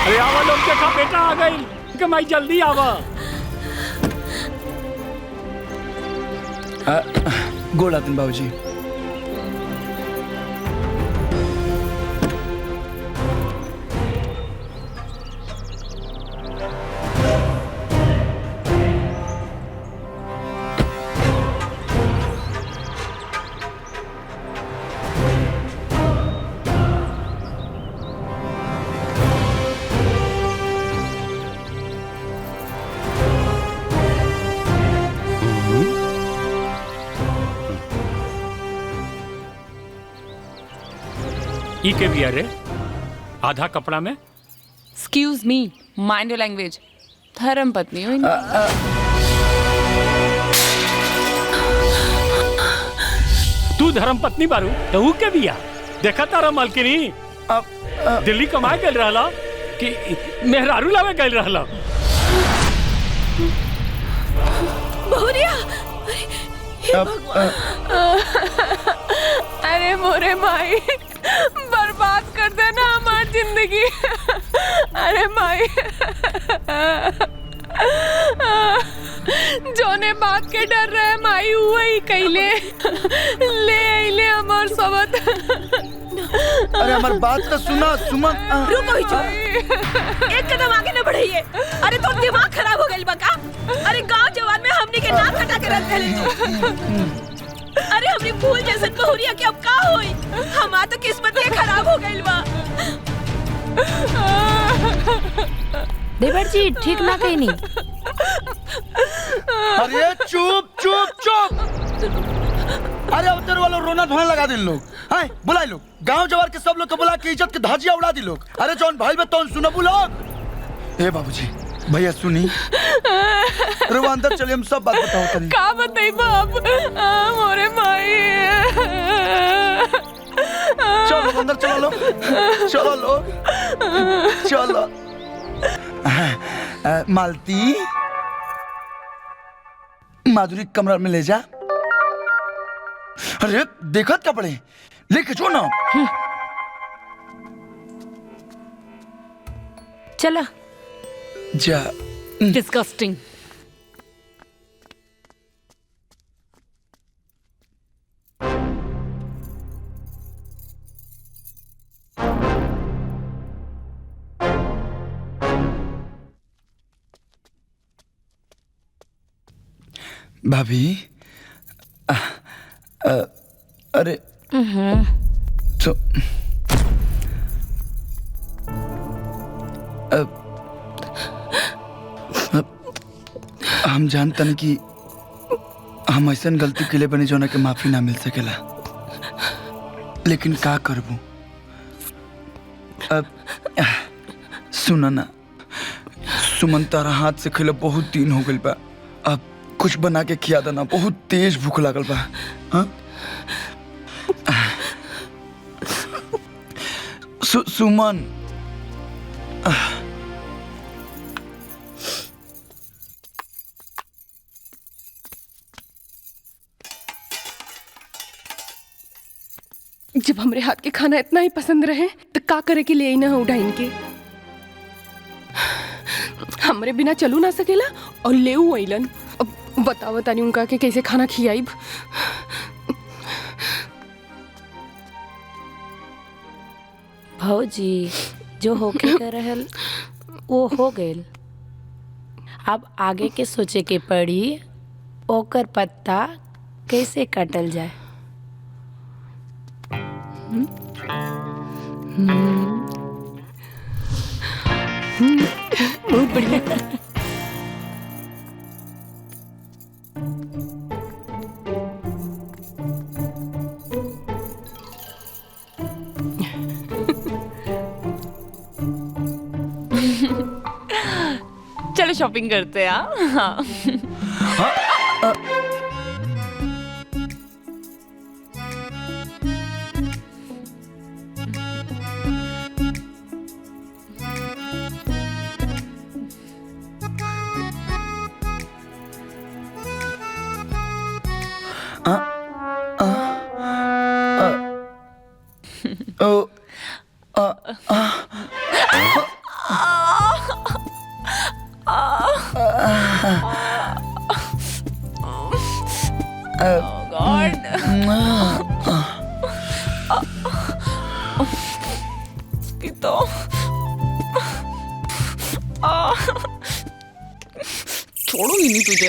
अरे आवा लोग, देखा बेटा आ गई। कमाई जल्दी आवा। गोलातन बाबूजी। ई के भी अरे आधा कपड़ा में। Excuse me, mind your language. धर्म पत्नी हो तू धर्म पत्नी बारू तो ऊ के बिया। देखा तारा मालकिनी दिल्ली कमाए गल रहला कि मेहरारू लावे गल रहला। बहुरिया, अरे मोरे माई, बर्बाद कर देना हमारी जिंदगी। अरे माई, जोने बात के डर रहे माई वही कैले ले हमार सबत। अरे हमारी बात तो सुना सुमन। रुको ही चुप, एक कदम आगे न बढ़ाइए। अरे तो दिमाग खराब हो गई बका। अरे गांव जवान में हमने के नाक कटा के रख देले। अरे हमने फूल जैसन बहुरिया के अब का होई। हमार तो किस्मत के खराब हो गइल बा। देवर जी ठीक ना कहीं नहीं। अरे चुप चुप चुप। अरे उधर वालों रोना धोना लगा दिन लोग। हाय बुलाए लोग, गांव जवार के सब लोग को बुला के इज्जत के धाजिया उड़ा दी लोग। अरे जौन भाई में तो सुनो लोग। ए बाबूजी भैया सुनी। अरे वो अंदर चलिए, हम सब बात बताओ तनी। का बताई बाप, मोरे माई। चलो अंदर चलो लोग, चलो लोग, चलो। मालती माधुरी कमरा में ले जा। अरे देखत कपड़े लेके जो ना। चला जा। डिस्गस्टिंग। भाभी अरे तो हम जानते हैं कि हम ऐसा गलती के लिए बनी जो ना के माफी ना मिल सकेला, लेकिन का करबू। अब सुना ना, सुमन तारा हाथ से खिला बहुत दिन हो गई बा। अब कुछ बना के खिया देना, बहुत तेज भूख लागल बा। हाँ सुमन जब हमरे हाथ के खाना इतना ही पसंद रहे तो का करे के लिए ना उड़ा इनके। हमरे बिना चलू ना सकेला और ले अइलन। अब बताओ तानी उनका के कैसे खाना खियाइब। भौजी जो होके कर रहल वो हो गइल। अब आगे के सोचे के पड़ी ओकर पत्ता कैसे काटल जाए। बहुत बढ़िया। चलो शॉपिंग करते हैं। हाँ गॉड तो छोड़ूंगी नहीं तुझे।